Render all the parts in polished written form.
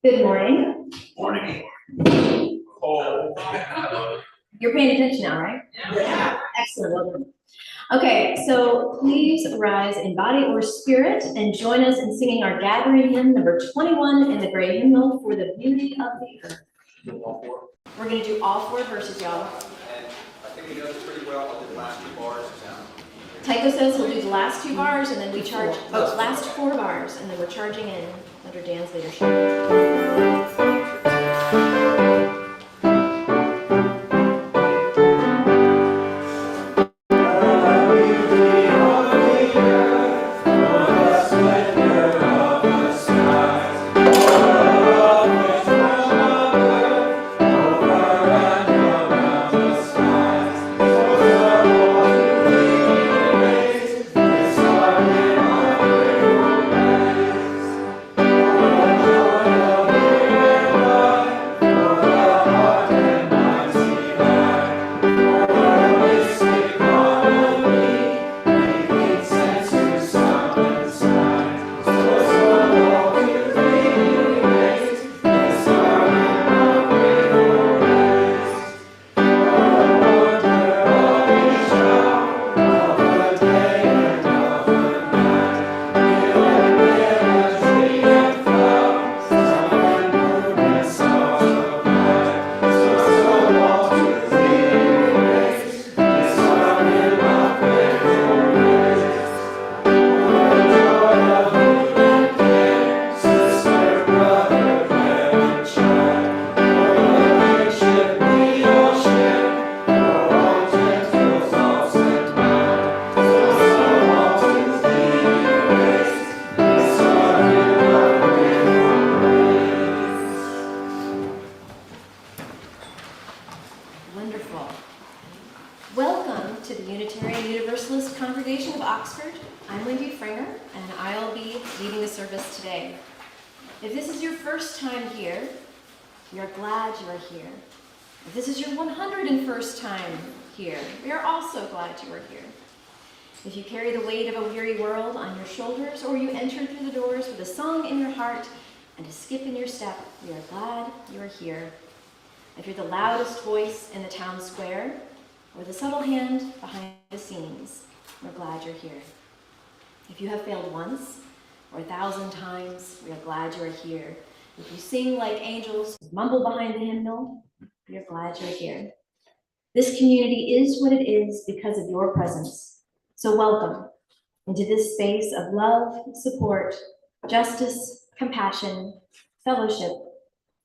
Good morning. Morning. You're paying attention now, right? Yeah. Yeah. Excellent. Well done. Okay, so please rise in body or spirit and join us in singing our gathering hymn number 21 in the great hymnal, For the Beauty of the Earth. We're going to do all 4 verses, y'all. And I think we know this pretty well. I'll do the last 2 bars. Tycho says we'll do the last 2 bars and then we charge, last 4 bars, and then we're charging in under Dan's leadership. If you carry the weight of a weary world on your shoulders, or you enter through the doors with a song in your heart and a skip in your step, we are glad you are here. If you're the loudest voice in the town square, or the subtle hand behind the scenes, we're glad you're here. If you have failed once or 1,000 times, we are glad you are here. If you sing like angels, mumble behind the hymnal, we are glad you're here. This community is what it is because of your presence. So welcome into this space of love, support, justice, compassion, fellowship,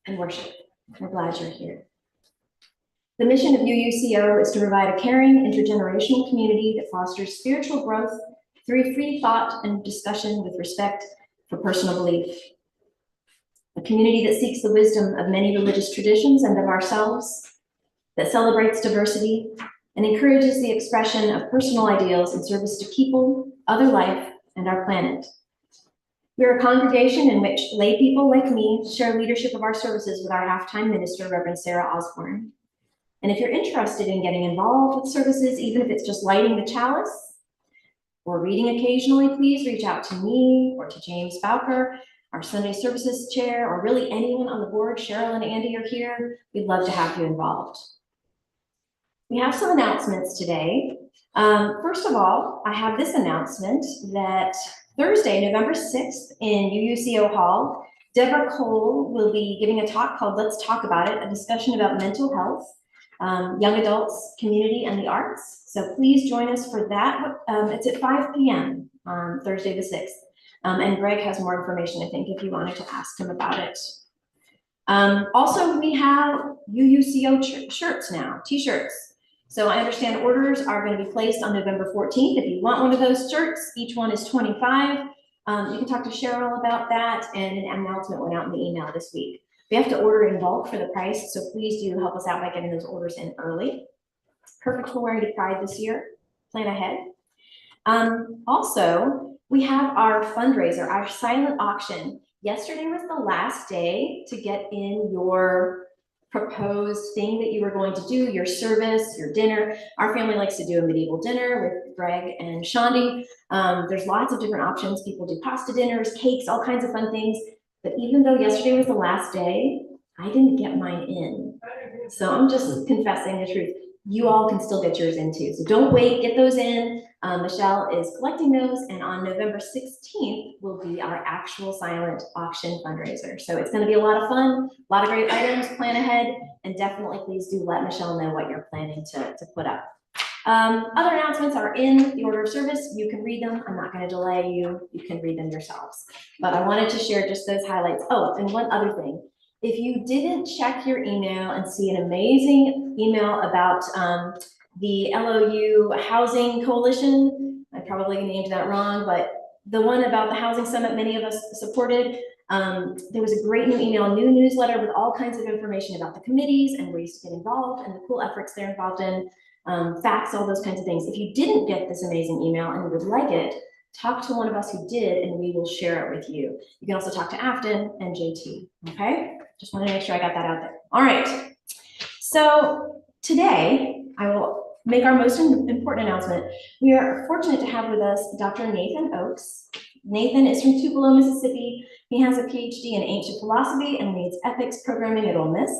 and worship. We're glad you're here. The mission of UUCO is to provide a caring, intergenerational community that fosters spiritual growth through free thought and discussion with respect for personal belief. A community that seeks the wisdom of many religious traditions and of ourselves, that celebrates diversity, and encourages the expression of personal ideals in service to people, other life, and our planet. We are a congregation in which lay people like me share leadership of our services with our half-time minister, Reverend Sarah Osborne. And if you're interested in getting involved with services, even if it's just lighting the chalice or reading occasionally, please reach out to me or to James Bowker, our Sunday services chair, or really anyone on the board. Cheryl and Andy are here. We'd love to have you involved. We have some announcements today. First of all, I have this announcement that Thursday, November 6th in UUCO Hall, Deborah Cole will be giving a talk called Let's Talk About It, a discussion about mental health, young adults, community, and the arts. So please join us for that. It's at 5 p.m. on Thursday the 6th. And Greg has more information, I think, if you wanted to ask him about it. Also, we have UUCO shirts now, t-shirts. So I understand orders are going to be placed on November 14th. If you want one of those shirts, each one is $25. You can talk to Cheryl about that, and an announcement went out in the email this week. We have to order in bulk for the price, so please do help us out by getting those orders in early. Perfect for wearing to Pride this year. Plan ahead. Also, we have our fundraiser, our silent auction. Yesterday was the last day to get in your proposed thing that you were going to do, your service, your dinner. Our family likes to do a medieval dinner with Greg and Shandi. There's lots of different options. People do pasta dinners, cakes, all kinds of fun things. But even though yesterday was the last day, I didn't get mine in. So I'm just confessing the truth. you all can still get yours in too. So don't wait, get those in. Michelle is collecting those, and on November 16th will be our actual silent auction fundraiser. So it's gonna be a lot of fun, a lot of great items, plan ahead, and definitely please do let Michelle know what you're planning to put up. Other announcements are in the order of service. You can read them. I'm not going to delay you. You can read them yourselves. But I wanted to share just those highlights. Oh, and one other thing. If you didn't check your email and see an amazing email about the LOU Housing Coalition, I probably named that wrong, but the one about the Housing Summit many of us supported, there was a great new email, a new newsletter with all kinds of information about the committees and ways to get involved and the cool efforts they're involved in. Facts, all those kinds of things. If you didn't get this amazing email and you would like it, talk to one of us who did and we will share it with you. You can also talk to Afton and JT, okay? Just wanted to make sure I got that out there. All right, so today I will make our most important announcement. We are fortunate to have with us Dr. Nathan Oakes. Nathan is from Tupelo, Mississippi. He has a PhD in ancient philosophy and leads ethics programming at Ole Miss.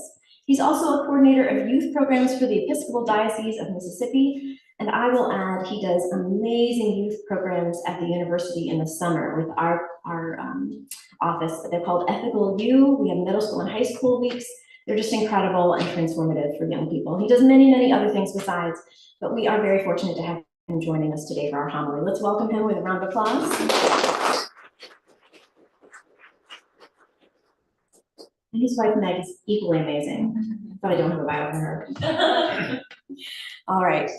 He's also a coordinator of youth programs for the Episcopal Diocese of Mississippi, and I will add he does amazing youth programs at the university in the summer with our office. They're called Ethical U. We have middle school and high school weeks. They're just incredible and transformative for young people. He does many, many other things besides, but we are very fortunate to have him joining us today for our homily. Let's welcome him with a round of applause. And his wife Meg is equally amazing, but I don't have a bio for her. All right,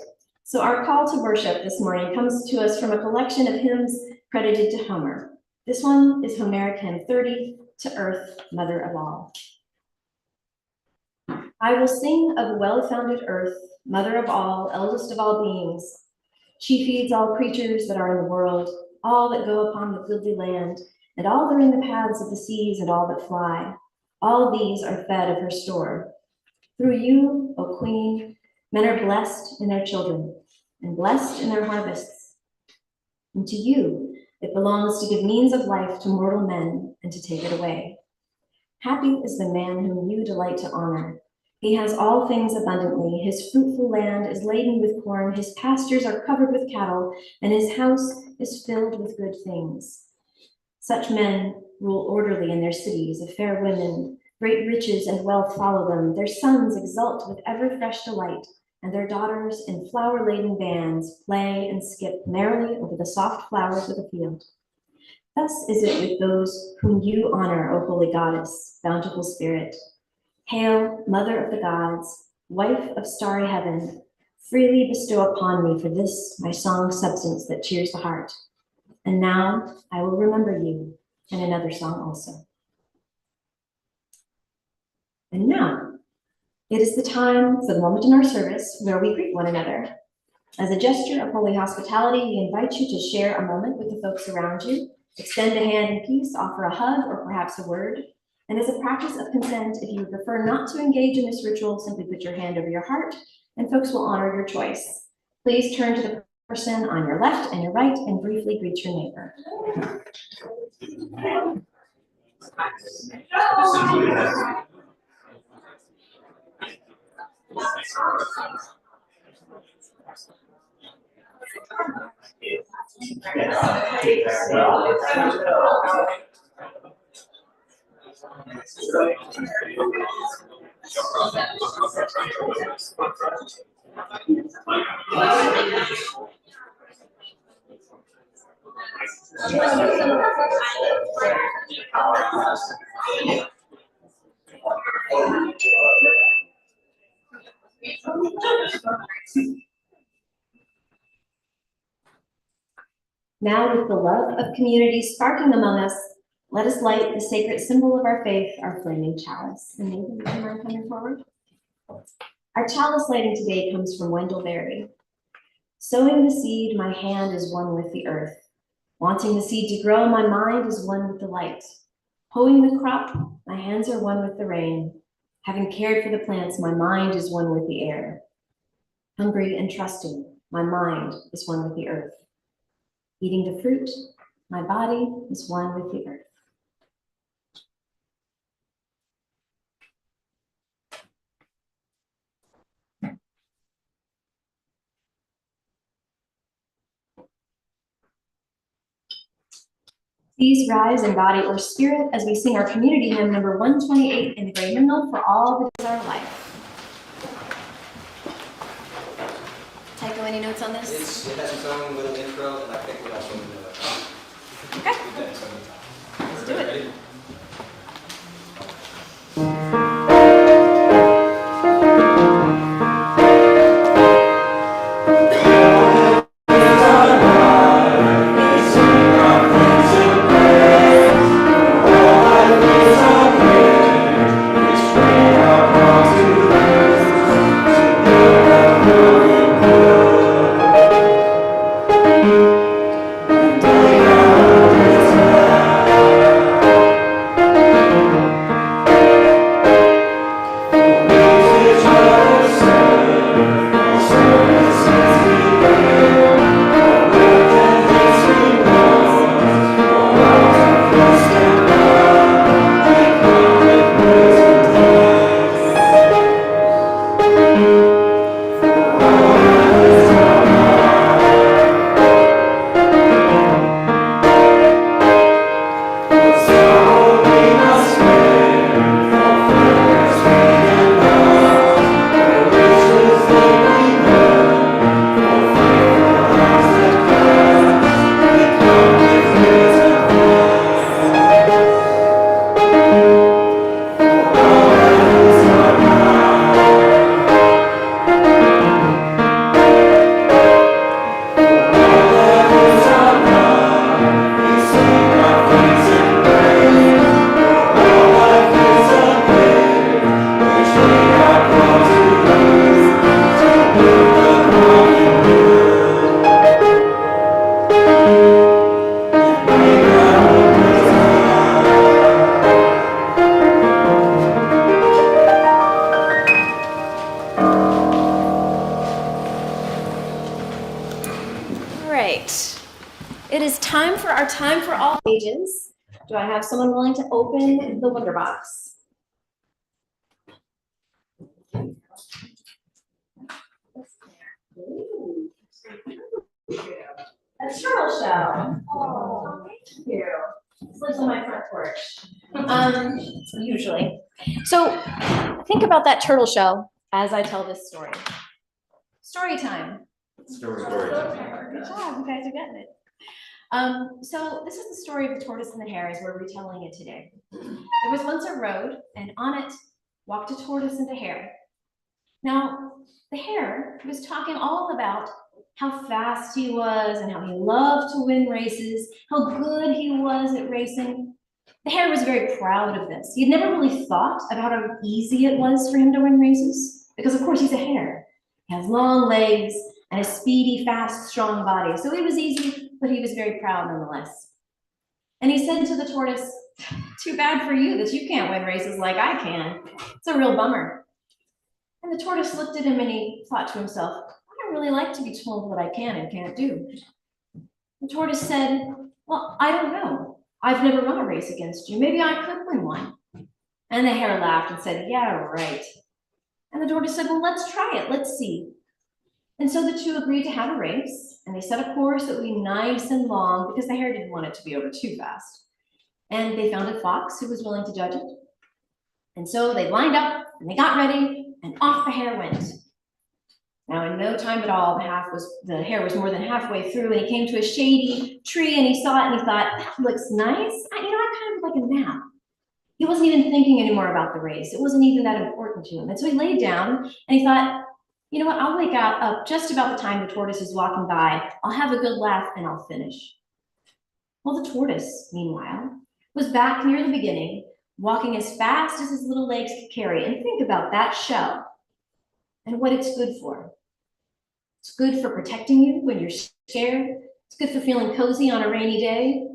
so our call to worship this morning comes to us from a collection of hymns credited to Homer. This one is Homeric hymn 30, To Earth, Mother of All. I will sing of well-founded earth, mother of all, eldest of all beings. She feeds all creatures that are in the world, all that go upon the goodly land, and all that are in the paths of the seas and all that fly. All these are fed of her store. Through you, O Queen, men are blessed in their children, and blessed in their harvests. And to you it belongs to give means of life to mortal men and to take it away. Happy is the man whom you delight to honor. He has all things abundantly. His fruitful land is laden with corn, his pastures are covered with cattle, and his house is filled with good things. Such men rule orderly in their cities of fair women. Great riches and wealth follow them. Their sons exult with ever fresh delight, and their daughters in flower-laden bands play and skip merrily over the soft flowers of the field. Thus is it with those whom you honor, O holy goddess, bountiful spirit. Hail, mother of the gods, wife of starry heaven, freely bestow upon me for this my song's substance that cheers the heart. And now I will remember you in another song also. And now, it is the time for the moment in our service where we greet one another. As a gesture of holy hospitality, we invite you to share a moment with the folks around you. Extend a hand in peace, offer a hug, or perhaps a word. And as a practice of consent, if you would prefer not to engage in this ritual, simply put your hand over your heart, and folks will honor your choice. Please turn to the person on your left and your right and briefly greet your neighbor. Now, with the love of community sparking among us, let us light the sacred symbol of our faith, our flaming chalice. And Nathan, would you mind coming forward? Our chalice lighting today comes from Wendell Berry. Sowing the seed, my hand is one with the earth. Wanting the seed to grow, my mind is one with the light. Hoeing the crop, my hands are one with the rain. Having cared for the plants, my mind is one with the air. Hungry and trusting, my mind is one with the earth. Eating the fruit, my body is one with the earth. Please rise in body or spirit as we sing our community hymn number 128 in the Great Hymnal, For All That Is Our Life. Tycho, any notes on this? It has its own little intro, and I think we also Okay. do that some of the time. Let's do it. Ready? Time for all ages. Do I have someone willing to open the Wonder Box? Ooh. A turtle shell. Oh, thank you. This lives on my front porch. Usually. So think about that turtle shell as I tell this story. Story time. Story time. Good job, you guys are getting it. So this is the story of the tortoise and the hare as we're retelling it today. There was once a road, and on it walked a tortoise and a hare. Now, the hare was talking all about how fast he was and how he loved to win races, how good he was at racing. The hare was very proud of this. He had never really thought about how easy it was for him to win races, because of course he's a hare. He has long legs and a speedy, fast, strong body. So it was easy, but he was very proud nonetheless. And he said to the tortoise, "Too bad for you that you can't win races like I can. It's a real bummer." And the tortoise looked at him and he thought to himself, "I don't really like to be told what I can and can't do." The tortoise said, "Well, I don't know. I've never run a race against you. Maybe I could win one." And the hare laughed and said, "Yeah, right." And the tortoise said, "Well, let's try it. Let's see." And so the two agreed to have a race, and they set a course that would be nice and long because the hare didn't want it to be over too fast. And they found a fox who was willing to judge it. And so they lined up and they got ready, and off the hare went. Now, in no time at all, the hare was more than halfway through, and he came to a shady tree, and he saw it, and he thought, "That looks nice. I kind of like a nap." He wasn't even thinking anymore about the race. It wasn't even that important to him. And so he laid down, and he thought, "You know what, I'll wake up just about the time the tortoise is walking by. I'll have a good laugh, and I'll finish." Well, the tortoise, meanwhile, was back near the beginning, walking as fast as his little legs could carry. And think about that shell and what it's good for. It's good for protecting you when you're scared. It's good for feeling cozy on a rainy day,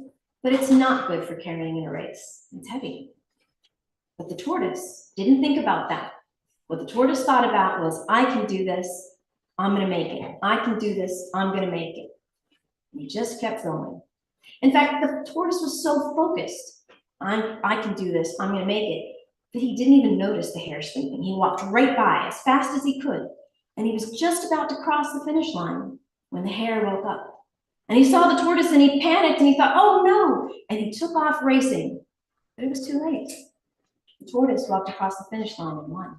but it's not good for carrying in a race. It's heavy. But the tortoise didn't think about that. What the tortoise thought about was, "I can do this, I'm gonna make it. I can do this, I'm gonna make it." And he just kept going. In fact, the tortoise was so focused, I can do this, I'm gonna make it, that he didn't even notice the hare sleeping. He walked right by as fast as he could, and he was just about to cross the finish line when the hare woke up. And he saw the tortoise and he panicked and he thought, oh no, and he took off racing, but it was too late. The tortoise walked across the finish line and won.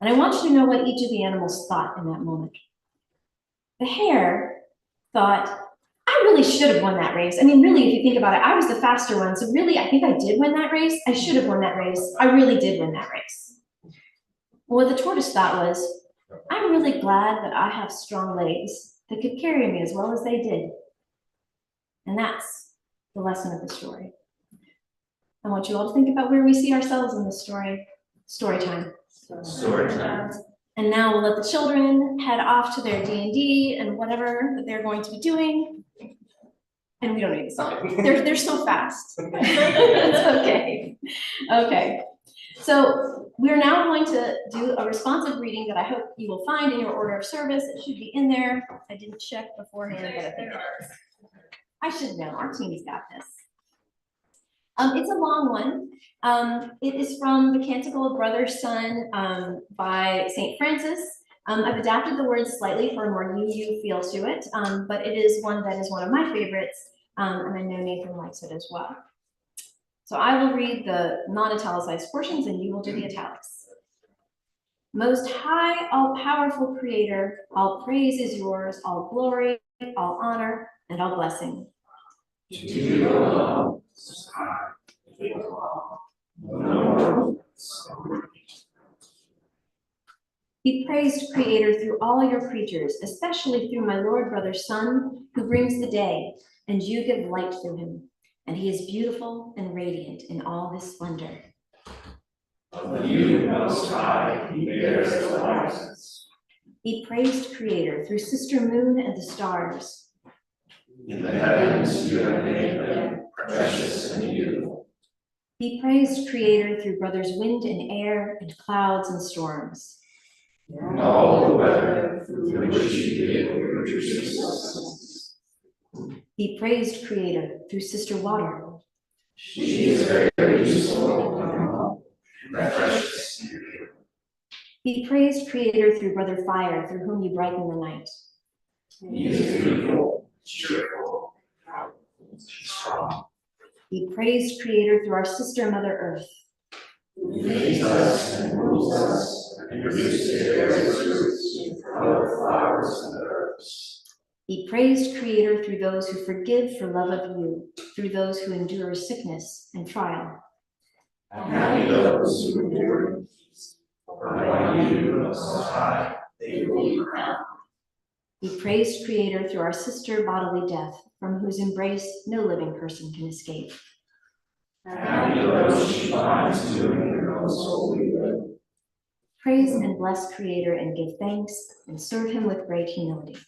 And I want you to know what each of the animals thought in that moment. The hare thought, I really should have won that race. I mean, really, if you think about it, I was the faster one. So really, I think I did win that race. I should have won that race. I really did win that race. Well, what the tortoise thought was, I'm really glad that I have strong legs that could carry me as well as they did. And that's the lesson of the story. I want you all to think about where we see ourselves in this story. Story time. Story time. And now we'll let the children head off to their D&D and whatever that they're going to be doing. And we don't need the song. They're so fast. It's okay. Okay. So we're now going to do a responsive reading that I hope you will find in your order of service. It should be in there. I didn't check beforehand, but I think it is. I should know. Our team's got this. It's a long one. It is from the Canticle of Brother Son by St. Francis. I've adapted the words slightly for a more UU feel to it, but it is one that is one of my favorites, and I know Nathan likes it as well. So I will read the non-italicized portions and you will do the italics. Most high, all-powerful Creator, all praise is yours, all glory, all honor, and all blessing. To you alone, most high, Be praised, Creator, through all your creatures, especially through my Lord Brother Sun, who brings the day, and you give light through him. And he is beautiful and radiant in all his splendor. Of you, most high, he bears the license. Be praised, Creator, through Sister Moon and the stars. In the heavens you have made them precious and beautiful. Be praised, Creator, through brothers wind and air and clouds and storms. And all the weather through which you give your existence. Be praised, Creator, through Sister Water. She is very useful and precious. Be praised, Creator, through Brother Fire, through whom you brighten the night. He is beautiful, cheerful, strong. Be praised, Creator, through our Sister Mother Earth. He leads us and rules us and produces various fruits, other flowers and herbs. Be praised, Creator, through those who forgive for love of you, through those who endure sickness and trial. Happy those who endure peace, for by you, most high, they will be crowned. Be praised, Creator, through our sister bodily death, from whose embrace no living person can escape. Happy those she finds doing their most holy will. Praise and bless Creator and give thanks and serve him with great humility.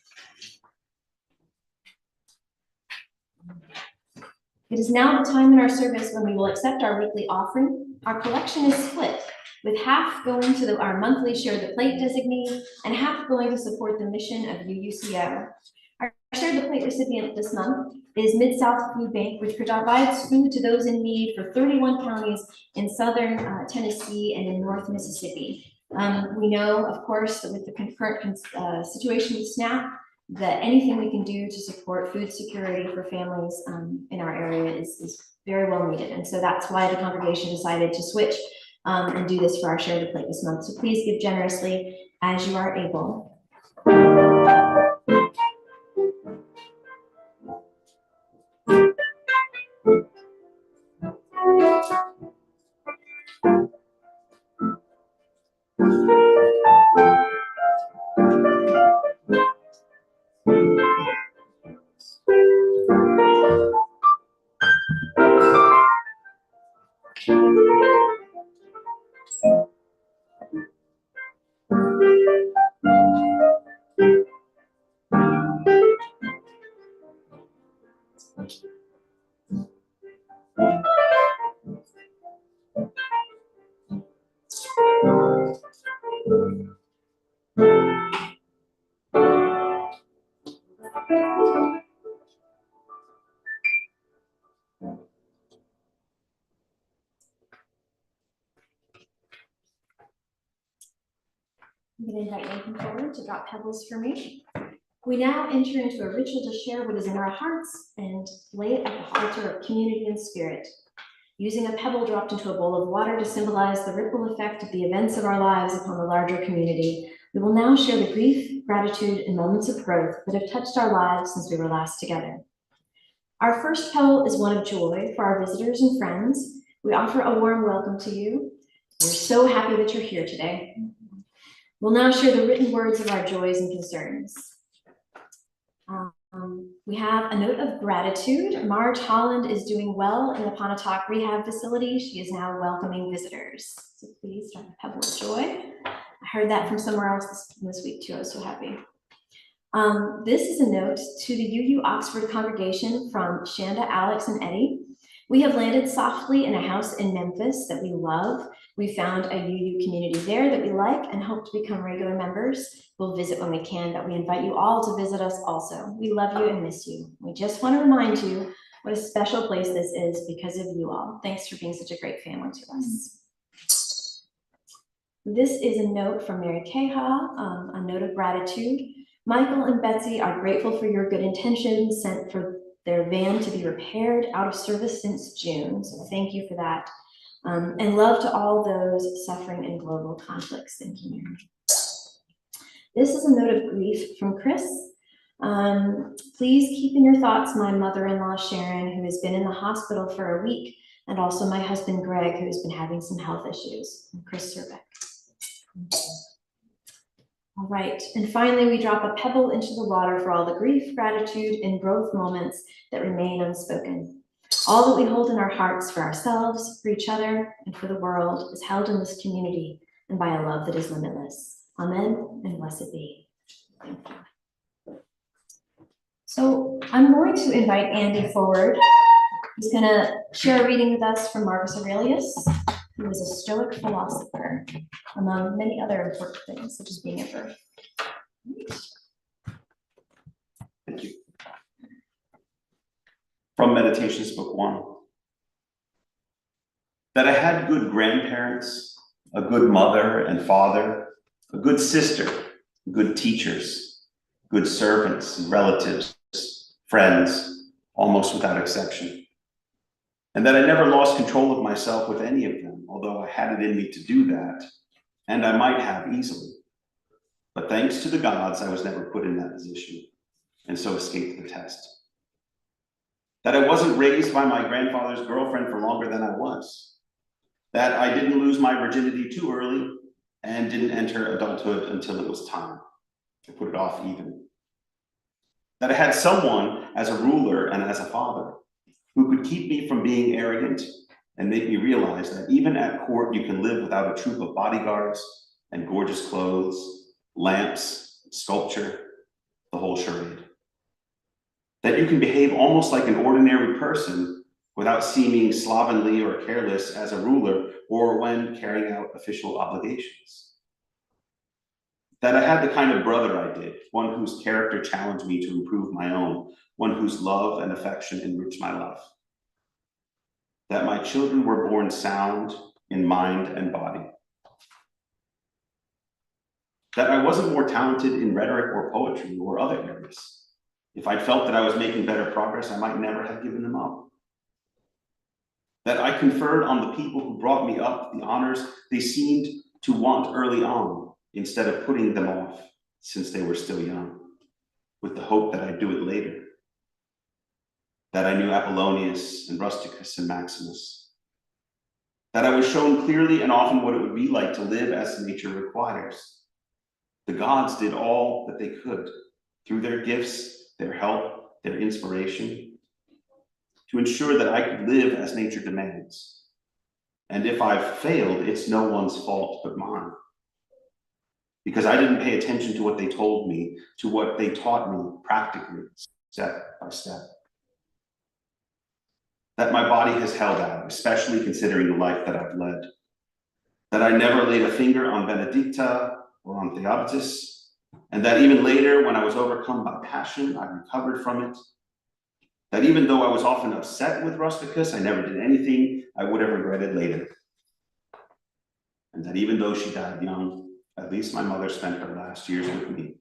It is now the time in our service when we will accept our weekly offering. Our collection is split, with half going to our monthly Share the Plate designee and half going to support the mission of UUCO. Our Share the Plate recipient this month is Mid-South Food Bank, which provides food to those in need for 31 counties in southern Tennessee and in North Mississippi. We know, of course, that with the current situation with SNAP, that anything we can do to support food security for families in our area is very well needed. And so that's why the congregation decided to switch and do this for our Share the Plate this month. So please give generously as you are able. I'm going to invite Nathan forward to drop pebbles for me. We now enter into a ritual to share what is in our hearts and lay it at the altar of community and spirit. Using a pebble dropped into a bowl of water to symbolize the ripple effect of the events of our lives upon the larger community, we will now share the grief, gratitude, and moments of growth that have touched our lives since we were last together. Our first pebble is one of joy for our visitors and friends. We offer a warm welcome to you. We're so happy that you're here today. We'll now share the written words of our joys and concerns. We have a note of gratitude. Marge Holland is doing well in the Pontotoc Rehab Facility. She is now welcoming visitors. So please drop a pebble of joy. I heard that from somewhere else this week too. I was so happy. This is a note to the UU Oxford congregation from Shanda, Alex, and Eddie. We have landed softly in a house in Memphis that we love. We found a UU community there that we like and hope to become regular members. We'll visit when we can, but we invite you all to visit us also. We love you and miss you. We just want to remind you what a special place this is because of you all. Thanks for being such a great family to us. This is a note from Mary Keha, a note of gratitude. Michael and Betsy are grateful for your good intentions sent for their van to be repaired, out of service since June. So thank you for that. And love to all those suffering in global conflicts. Thank you, Mary. This is a note of grief from Chris. Please keep in your thoughts my mother-in-law, Sharon, who has been in the hospital for a week, and also my husband, Greg, who has been having some health issues. And Chris Serbeck. All right, and finally, we drop a pebble into the water for all the grief, gratitude, and growth moments that remain unspoken. All that we hold in our hearts for ourselves, for each other, and for the world is held in this community and by a love that is limitless. Amen, and blessed be. Thank you. So I'm going to invite Andy forward. He's gonna share a reading with us from Marcus Aurelius, who was a Stoic philosopher, among many other important things, such as being at birth. Thank you. From Meditations, Book 1. That I had good grandparents, a good mother and father, a good sister, good teachers, good servants and relatives, friends, almost without exception. And that I never lost control of myself with any of them, although I had it in me to do that, and I might have easily. But thanks to the gods, I was never put in that position, and so escaped the test. That I wasn't raised by my grandfather's girlfriend for longer than I was. That I didn't lose my virginity too early, and didn't enter adulthood until it was time. I put it off even. That I had someone as a ruler and as a father, who could keep me from being arrogant and make me realize that even at court, you can live without a troop of bodyguards and gorgeous clothes, lamps, sculpture, the whole charade. That you can behave almost like an ordinary person without seeming slovenly or careless as a ruler or when carrying out official obligations. That I had the kind of brother I did, one whose character challenged me to improve my own, one whose love and affection enriched my life. That my children were born sound in mind and body. That I wasn't more talented in rhetoric or poetry or other areas. If I'd felt that I was making better progress, I might never have given them up. That I conferred on the people who brought me up the honors they seemed to want early on, instead of putting them off since they were still young, with the hope that I'd do it later. That I knew Apollonius and Rusticus and Maximus. That I was shown clearly and often what it would be like to live as nature requires. The gods did all that they could through their gifts, their help, their inspiration, to ensure that I could live as nature demands. And if I've failed, it's no one's fault but mine. Because I didn't pay attention to what they told me, to what they taught me practically, step by step. That my body has held out, especially considering the life that I've led. That I never laid a finger on Benedicta or on Theobatus, and that even later, when I was overcome by passion, I recovered from it. That even though I was often upset with Rusticus, I never did anything I would have regretted later. And that even though she died young, at least my mother spent her last years with me.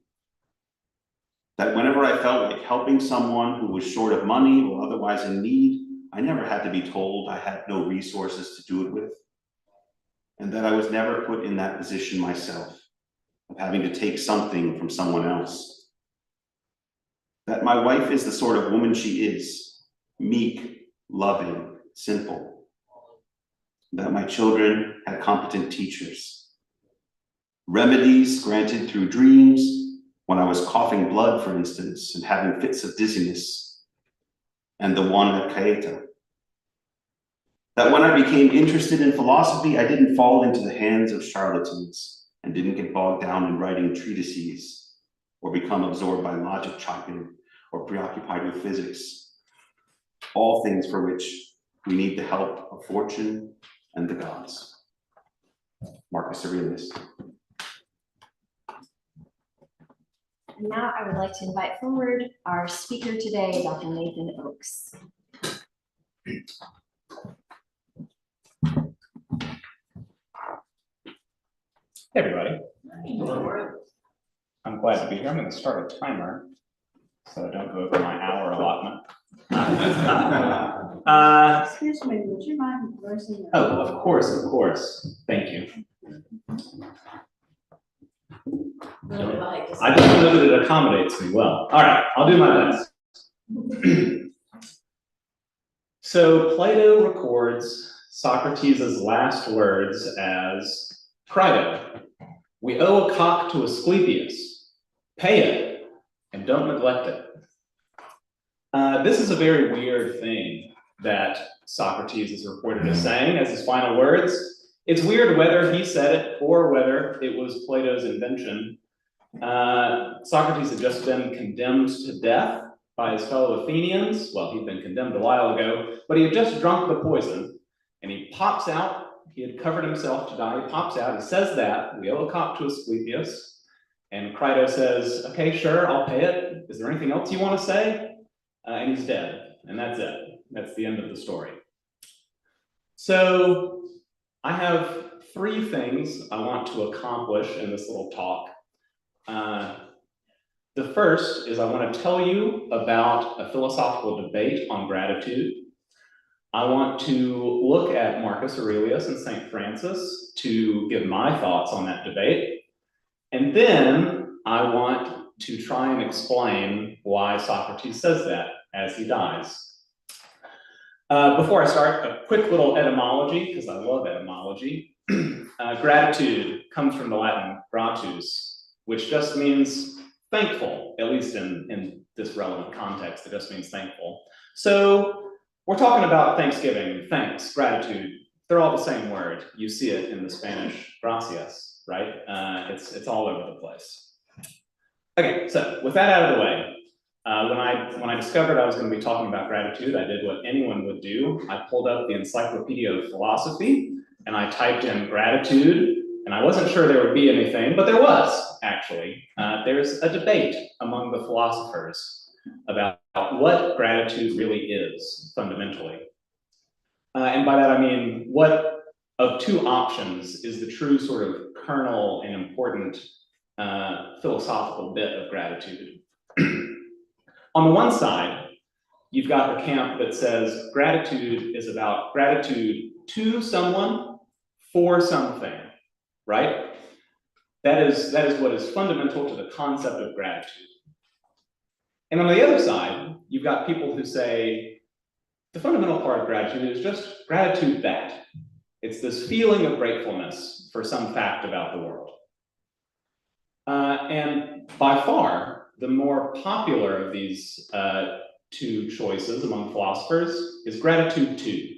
That whenever I felt like helping someone who was short of money or otherwise in need, I never had to be told I had no resources to do it with. And that I was never put in that position myself of having to take something from someone else. That my wife is the sort of woman she is, meek, loving, simple. That my children had competent teachers. Remedies granted through dreams, when I was coughing blood, for instance, and having fits of dizziness, and the one at Caeta. That when I became interested in philosophy, I didn't fall into the hands of charlatans and didn't get bogged down in writing treatises or become absorbed by logic chopping or preoccupied with physics. All things for which we need the help of fortune and the gods. Marcus Aurelius. And now I would like to invite forward our speaker today, Dr. Nathan Oakes. Hey everybody. I'm glad to be here. I'm going to start a timer so I don't go over my hour allotment. Excuse me, would you mind raising your? Oh, of course. Thank you. I don't know that it accommodates me well. All right, I'll do my best. So Plato records Socrates' last words as, "Crito, we owe a cock to Asclepius. Pay it, and don't neglect it." This is a very weird thing that Socrates is reported as saying as his final words. It's weird whether he said it or whether it was Plato's invention. Socrates had just been condemned to death by his fellow Athenians. Well, he'd been condemned a while ago, but he had just drunk the poison, and he pops out. He had covered himself to die. He pops out. He says that we owe a cock to Asclepius, and Crito says, "Okay, sure, I'll pay it. Is there anything else you want to say?" And he's dead, and that's it. That's the end of the story. So I have three things I want to accomplish in this little talk. The first is I want to tell you about a philosophical debate on gratitude. I want to look at Marcus Aurelius and St. Francis to give my thoughts on that debate. And then I want to try and explain why Socrates says that as he dies. Before I start, a quick little etymology, because I love etymology. Gratitude comes from the Latin gratus, which just means thankful, at least in this relevant context, it just means thankful. So we're talking about Thanksgiving, thanks, gratitude. They're all the same word. You see it in the Spanish gracias, right? It's all over the place. Okay, so with that out of the way, when I discovered I was going to be talking about gratitude, I did what anyone would do. I pulled up the Encyclopedia of Philosophy and I typed in gratitude, and I wasn't sure there would be anything, but there was actually. There's a debate among the philosophers about what gratitude really is fundamentally. And by that I mean, what of two options is the true sort of kernel and important philosophical bit of gratitude. On the one side, you've got the camp that says gratitude is about gratitude to someone for something, right? That is what is fundamental to the concept of gratitude. And on the other side, you've got people who say the fundamental part of gratitude is just gratitude that. It's this feeling of gratefulness for some fact about the world. And by far, the more popular of these two choices among philosophers is gratitude to.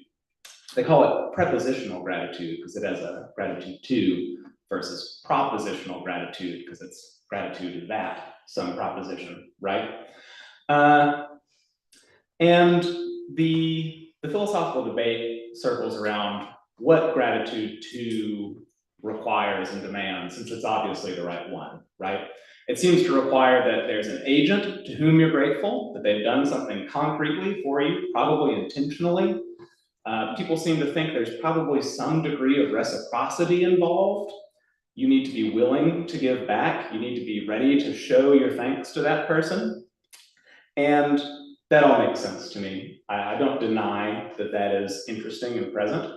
They call it prepositional gratitude because it has a gratitude to versus propositional gratitude because it's gratitude that some proposition, right? And the philosophical debate circles around what gratitude to requires and demands, since it's obviously the right one, right? It seems to require that there's an agent to whom you're grateful, that they've done something concretely for you, probably intentionally. People seem to think there's probably some degree of reciprocity involved. You need to be willing to give back. You need to be ready to show your thanks to that person. And that all makes sense to me. I don't deny that that is interesting and present.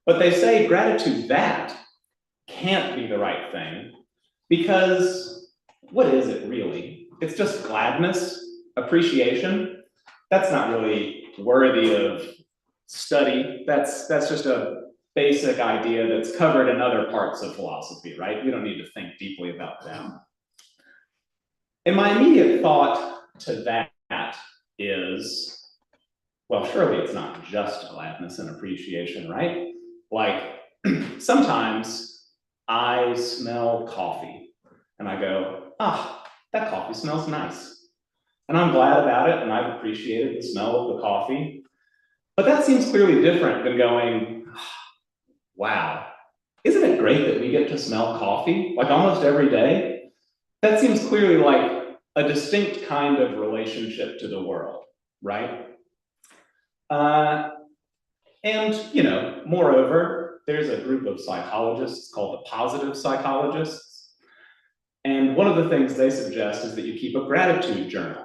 But they say gratitude that can't be the right thing, because what is it really? It's just gladness, appreciation. That's not really worthy of study. That's just a basic idea that's covered in other parts of philosophy, right? We don't need to think deeply about that. And my immediate thought to that is, well, surely it's not just gladness and appreciation, right? Like, sometimes I smell coffee and I go, ah, that coffee smells nice. And I'm glad about it and I've appreciated the smell of the coffee. But that seems clearly different than going, wow, isn't it great that we get to smell coffee like almost every day? That seems clearly like a distinct kind of relationship to the world, right? And, you know, moreover, there's a group of psychologists called the positive psychologists. And one of the things they suggest is that you keep a gratitude journal.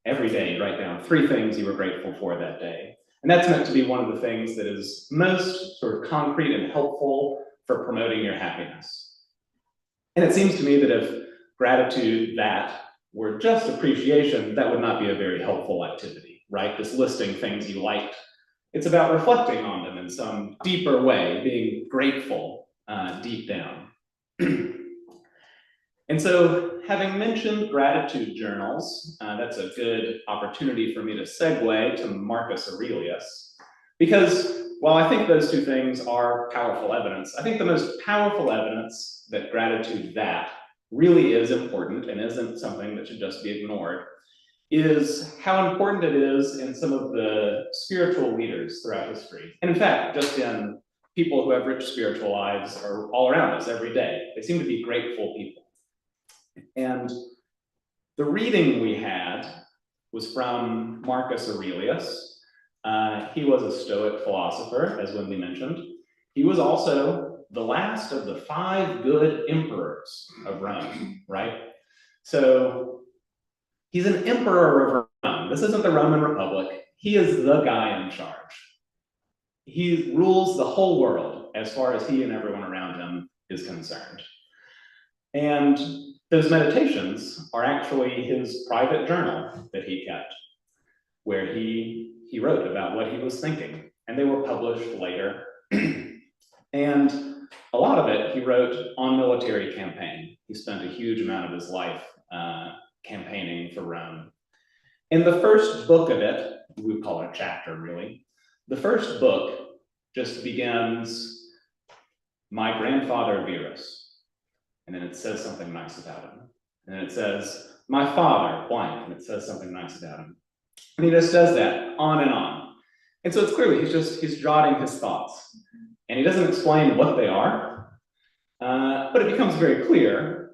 Every day, you write down 3 things you were grateful for that day. And that's meant to be one of the things that is most sort of concrete and helpful for promoting your happiness. And it seems to me that if gratitude that were just appreciation, that would not be a very helpful activity, right? Just listing things you liked. It's about reflecting on them in some deeper way, being grateful deep down. And so, having mentioned gratitude journals, that's a good opportunity for me to segue to Marcus Aurelius, because while I think those 2 things are powerful evidence, I think the most powerful evidence that gratitude that really is important and isn't something that should just be ignored is how important it is in some of the spiritual leaders throughout history. And in fact, just in people who have rich spiritual lives are all around us every day. They seem to be grateful people. And the reading we had was from Marcus Aurelius. He was a Stoic philosopher, as Wendy mentioned. He was also the last of the 5 good emperors of Rome, right? So he's an emperor of Rome. This isn't the Roman Republic. He is the guy in charge. He rules the whole world as far as he and everyone around him is concerned. And those meditations are actually his private journal that he kept, where he wrote about what he was thinking, and they were published later. And a lot of it he wrote on military campaign. He spent a huge amount of his life campaigning for Rome. In the first book of it, we would call it a chapter really, the first book just begins, my grandfather Verus. And then it says something nice about him. And then it says, my father, blank, and it says something nice about him. And he just does that on and on. And so it's clearly, he's jotting his thoughts. And he doesn't explain what they are, but it becomes very clear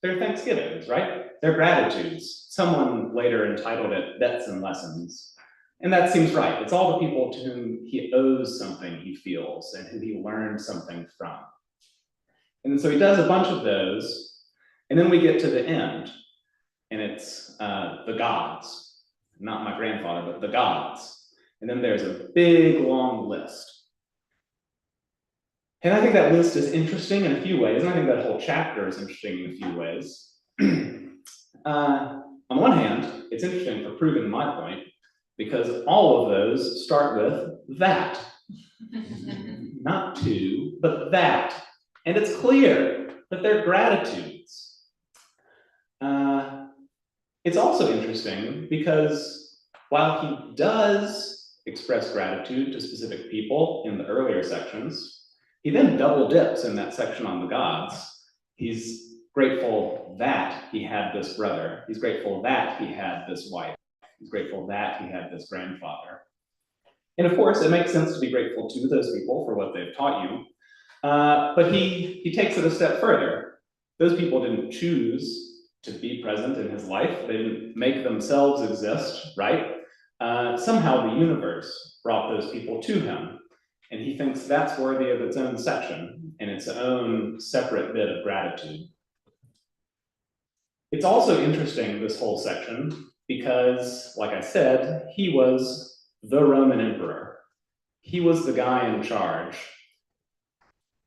they're thanksgivings, right? They're gratitudes. Someone later entitled it Debts and Lessons. And that seems right. It's all the people to whom he owes something he feels and who he learned something from. And so he does a bunch of those, and then we get to the end, and it's the gods, not my grandfather, but the gods. And then there's a big, long list. And I think that list is interesting in a few ways, and I think that whole chapter is interesting in a few ways. On one hand, it's interesting for proving my point, because all of those start with that. Not to, but that. And it's clear that they're gratitudes. It's also interesting because while he does express gratitude to specific people in the earlier sections, he then double dips in that section on the gods. He's grateful that he had this brother. He's grateful that he had this wife. He's grateful that he had this grandfather. And of course, it makes sense to be grateful to those people for what they've taught you. But he takes it a step further. Those people didn't choose to be present in his life. They didn't make themselves exist, right? Somehow the universe brought those people to him. And he thinks that's worthy of its own section and its own separate bit of gratitude. It's also interesting, this whole section, because, like I said, he was the Roman emperor. He was the guy in charge.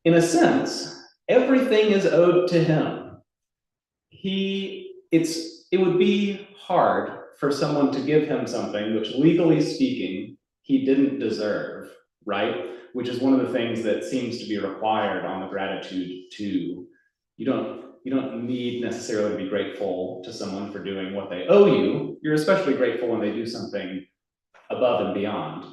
In a sense, everything is owed to him. It would be hard for someone to give him something which, legally speaking, he didn't deserve, right? Which is one of the things that seems to be required on the gratitude too. You don't need necessarily to be grateful to someone for doing what they owe you. You're especially grateful when they do something above and beyond.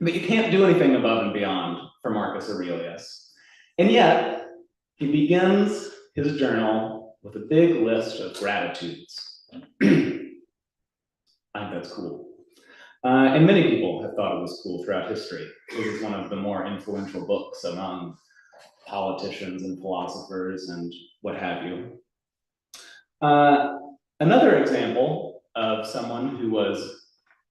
But you can't do anything above and beyond for Marcus Aurelius. And yet, he begins his journal with a big list of gratitudes. I think that's cool. And many people have thought it was cool throughout history. This is one of the more influential books among politicians and philosophers and what have you. Another example of someone who was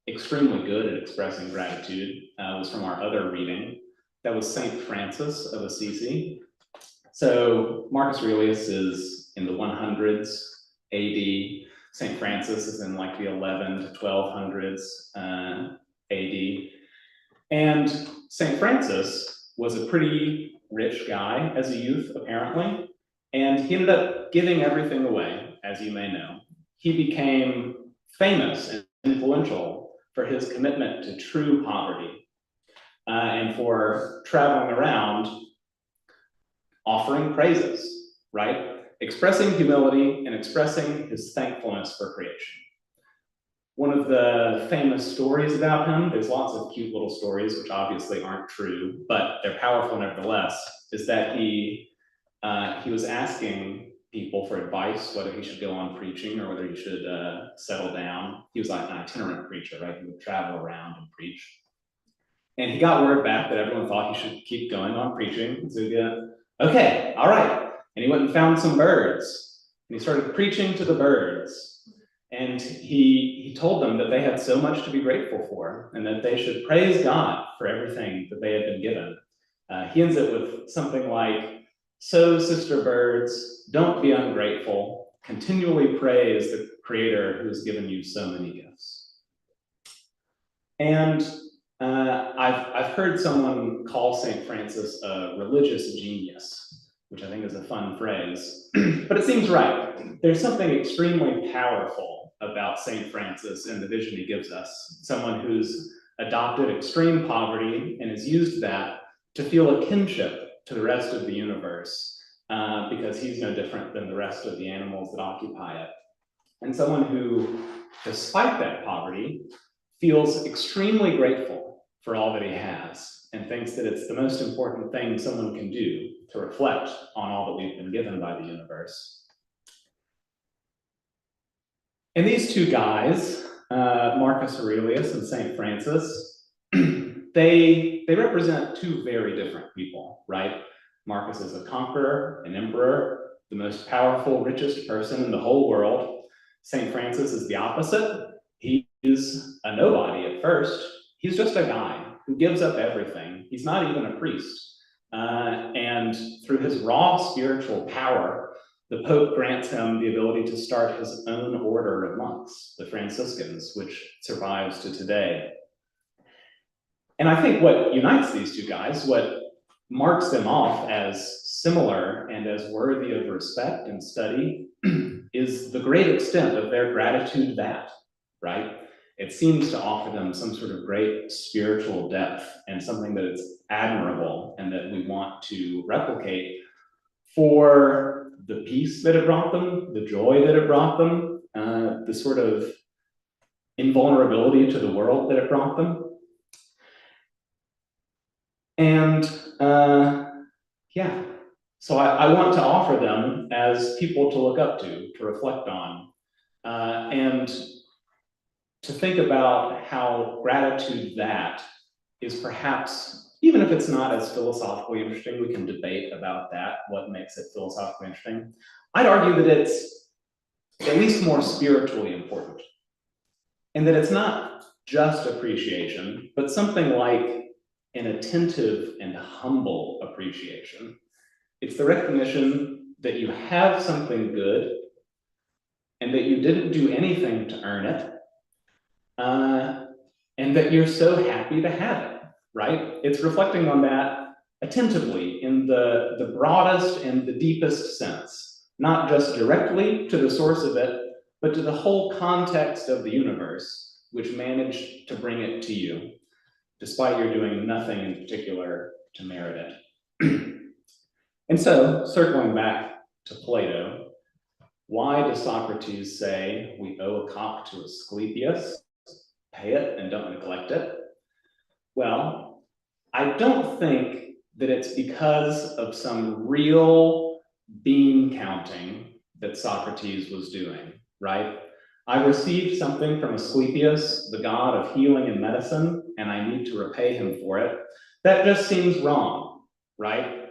extremely good at expressing gratitude was from our other reading. That was Saint Francis of Assisi. So Marcus Aurelius is in the 100s AD. Saint Francis is in like the 11 to 1200s AD. And Saint Francis was a pretty rich guy as a youth, apparently, and he ended up giving everything away, as you may know. He became famous and influential for his commitment to true poverty and for traveling around offering praises, right? Expressing humility and expressing his thankfulness for creation. One of the famous stories about him, there's lots of cute little stories which obviously aren't true, but they're powerful nevertheless, is that he was asking people for advice, whether he should go on preaching or whether he should settle down. He was like an itinerant preacher, right? He would travel around and preach. And he got word back that everyone thought he should keep going on preaching. So he got, okay, all right. And he went and found some birds. And he started preaching to the birds. And he told them that they had so much to be grateful for and that they should praise God for everything that they had been given. He ends it with something like, "So, sister birds, don't be ungrateful. Continually praise the Creator who has given you so many gifts." And I've heard someone call St. Francis a religious genius, which I think is a fun phrase, but it seems right. There's something extremely powerful about St. Francis and the vision he gives us, someone who's adopted extreme poverty and has used that to feel a kinship to the rest of the universe, because he's no different than the rest of the animals that occupy it. And someone who, despite that poverty, feels extremely grateful for all that he has and thinks that it's the most important thing someone can do to reflect on all that we've been given by the universe. And these two guys, Marcus Aurelius and St. Francis, they represent two very different people, right? Marcus is a conqueror, an emperor, the most powerful, richest person in the whole world. St. Francis is the opposite. He is a nobody at first. He's just a guy who gives up everything. He's not even a priest. And through his raw spiritual power, the Pope grants him the ability to start his own order of monks, the Franciscans, which survives to today. And I think what unites these two guys, what marks them off as similar and as worthy of respect and study, is the great extent of their gratitude that, right? It seems to offer them some sort of great spiritual depth and something that is admirable and that we want to replicate for the peace that it brought them, the joy that it brought them, the sort of invulnerability to the world that it brought them. And yeah, so I want to offer them as people to look up to reflect on, and to think about how gratitude that is perhaps, even if it's not as philosophically interesting, we can debate about that, what makes it philosophically interesting. I'd argue that it's at least more spiritually important, and that it's not just appreciation, but something like an attentive and humble appreciation. It's the recognition that you have something good and that you didn't do anything to earn it, and that you're so happy to have it, right? It's reflecting on that attentively in the broadest and the deepest sense, not just directly to the source of it, but to the whole context of the universe, which managed to bring it to you, despite your doing nothing in particular to merit it. And so, circling back to Plato, why does Socrates say we owe a cock to Asclepius? Pay it and don't neglect it? Well, I don't think that it's because of some real bean counting that Socrates was doing, right? I received something from Asclepius, the god of healing and medicine, and I need to repay him for it. That just seems wrong, right?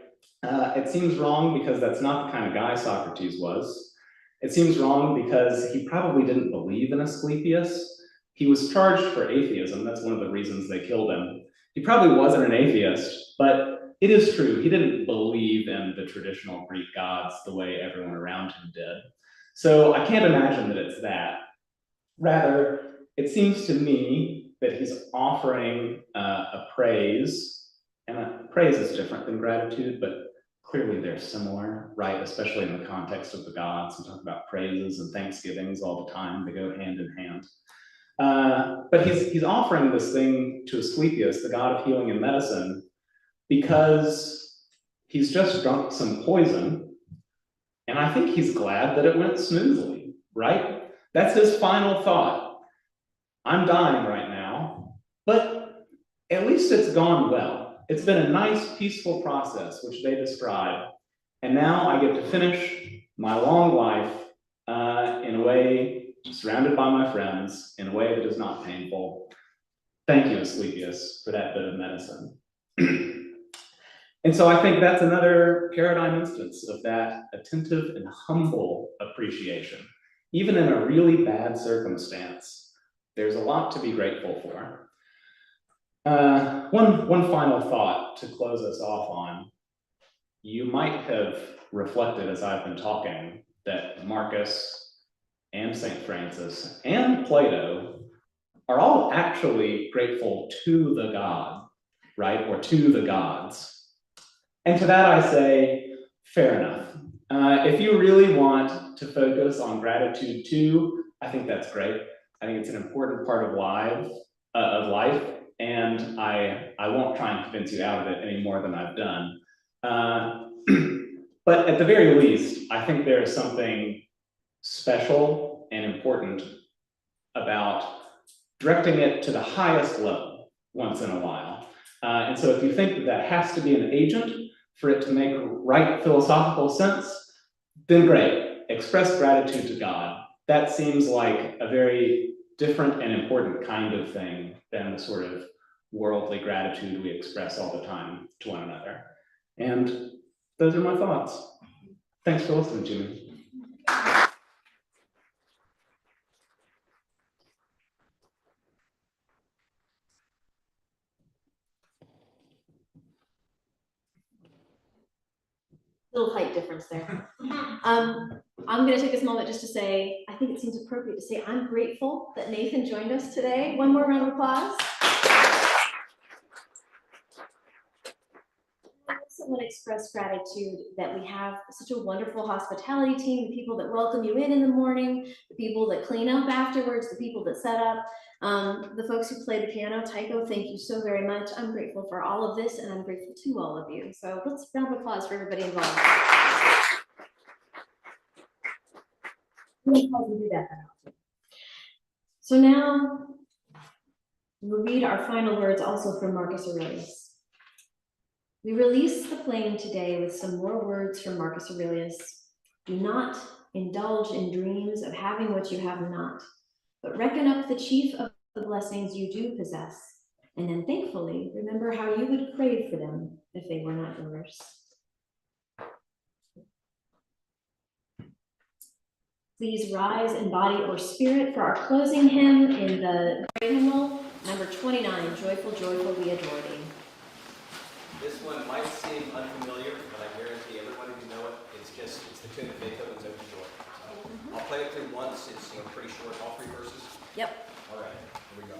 It seems wrong because that's not the kind of guy Socrates was. It seems wrong because he probably didn't believe in Asclepius. He was charged for atheism. That's one of the reasons they killed him. He probably wasn't an atheist, but it is true. He didn't believe in the traditional Greek gods the way everyone around him did. So I can't imagine that it's that. Rather, it seems to me that he's offering a praise, and a praise is different than gratitude, but clearly they're similar, right? Especially in the context of the gods. We talk about praises and thanksgivings all the time. They go hand in hand. But he's offering this thing to Asclepius, the god of healing and medicine, because he's just drunk some poison, and I think he's glad that it went smoothly, right? That's his final thought. I'm dying right now, but at least it's gone well. It's been a nice, peaceful process, which they describe, and now I get to finish my long life in a way surrounded by my friends, in a way that is not painful. Thank you, Asclepius, for that bit of medicine. And so I think that's another paradigm instance of that attentive and humble appreciation. Even in a really bad circumstance, there's a lot to be grateful for. One final thought to close us off on. You might have reflected as I've been talking that Marcus and St. Francis and Plato are all actually grateful to the god, right? Or to the gods. And to that I say, fair enough. If you really want to focus on gratitude too, I think that's great. I think it's an important part of life, and I won't try and convince you out of it any more than I've done. But at the very least, I think there is something special and important about directing it to the highest level once in a while. And so if you think that that has to be an agent for it to make right philosophical sense, then great, express gratitude to God. That seems like a very different and important kind of thing than the sort of worldly gratitude we express all the time to one another. And those are my thoughts. Thanks for listening to me. Little height difference there. I'm going to take this moment just to say, I think it seems appropriate to say I'm grateful that Nathan joined us today. One more round of applause. I also want to express gratitude that we have such a wonderful hospitality team, the people that welcome you in the morning, the people that clean up afterwards, the people that set up, the folks who play the piano. Tycho, thank you so very much. I'm grateful for all of this, and I'm grateful to all of you. So let's round of applause for everybody involved. So now we'll read our final words also from Marcus Aurelius. We release the plane today with some more words from Marcus Aurelius. Do not indulge in dreams of having what you have not, but reckon up the chief of the blessings you do possess, and then thankfully remember how you would crave for them if they were not yours. Please rise in body or spirit for our closing hymn in the hymnal, number 29, Joyful, Joyful, we adore thee. This one might seem unfamiliar, but I guarantee everyone who know it, it's the tune of Beethoven's Ode to Joy. So I'll play it through once. It's pretty short, all 3 verses. Yep. All right, here we go.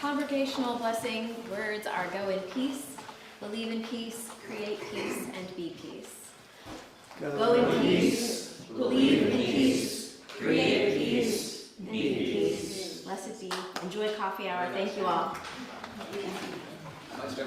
Congregational blessing words are go in peace, believe in peace, create peace, and be peace. Go in peace, believe in peace, create peace, and be peace. Blessed be. Enjoy coffee hour. Thank you all. Let's go.